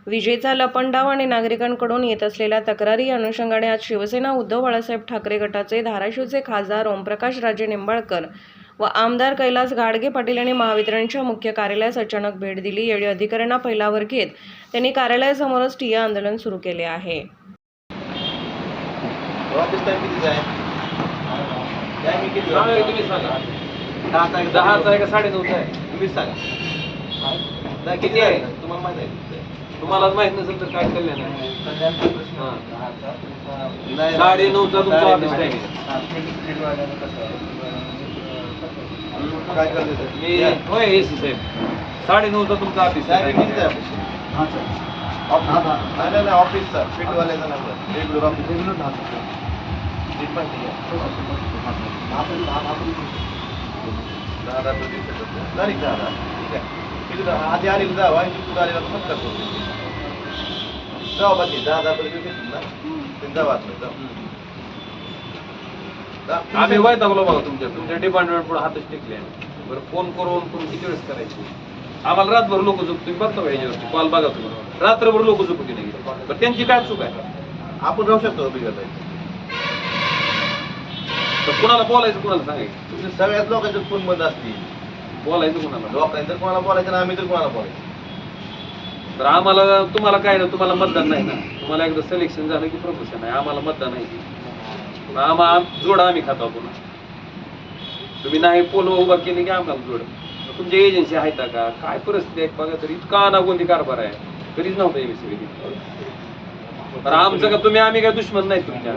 विजेचा लपंडाव आणि नागरिकांकडून येत असलेल्या तक्रारी या अनुषंगाने आज शिवसेना उद्धव बाळासाहेब ठाकरे गटाचे धाराशिवचे खासदार ओमप्रकाश राजे निंबाळकर व आमदार कैलास गाडगे पाटील यांनी महावितरणच्या मुख्य कार्यालयास अचानक भेट दिली। यावेळी अधिकाऱ्यांना फैलावर घेत त्यांनी कार्यालयासमोरच ठिय्या आंदोलन सुरू केले आहे। ऑफिस टाइम किती आहे? टाइमिंग किती सांगा तुम्ही सांगा। 10चा आहे का 9:30चा आहे? तुम्हीच सांगा। किती आहे? तुम्हाला माहिती आहे? तुम्हालाच माहित नसेल तर काय कल्याण आहे? नाही 9:30चा तुमचा ऑफिस टाइम आहे। काय करते सर? मी होय एसी साहेब 9:30चा तुमचा ऑफिस टाइमिंग टाइम किती आहे? हां सर। नाही ऑफिसचा फिटवाल्याचा नंबर रेग्युलर ऑफिस सीट पण ठीक आहे। 10,000 प्रति सेकंद तारीख 10,000 ठीक आहे। किती आधी आलेलं जावा आणि कुठं आलेला तर मग करतो जावा बाकी 10,000 प्रति सेकंद ना ते जावा आम्ही वैतागलो बघा तुमच्या डिपार्टमेंट पुढे हातच टेकले बरं। फोन करून किती वेळेस करायची? आम्हाला रातभर लोक झोप तुम्ही बघता का याच्यावरती कॉल बघा तुम्ही रात्रभर लोक झोपती नाही तर त्यांची काय चूक आहे? आपण राहू शकतो बिघडत तर कुणाला बोलायचं कुणाला सांगायचं? तुमच्या सगळ्याच लोकांचे फोन बंद असतील बोलायचं कुणाला? लोकांनी तर कोणाला बोलायचं ना आम्ही तर कोणाला बोलायचं? तर आम्हाला तुम्हाला काय ना तुम्हाला मतदान नाही ना। तुम्हाला एकदा सिलेक्शन झालं की प्रमोशन आहे। आम्हाला मतदान नाही आम्हाला जोडा आम्ही खातो पुन्हा। तुम्ही नाही पोल उभा केली की आम्हाला जोड। तुमच्या एजन्सी आहेत का? काय परिस्थिती आहे बघा तरी इतका अनागोंदी कारभार आहे कधीच नव्हता एमएससी तर आमचं का तुम्ही आम्ही काय दुश्मन नाही तुमच्या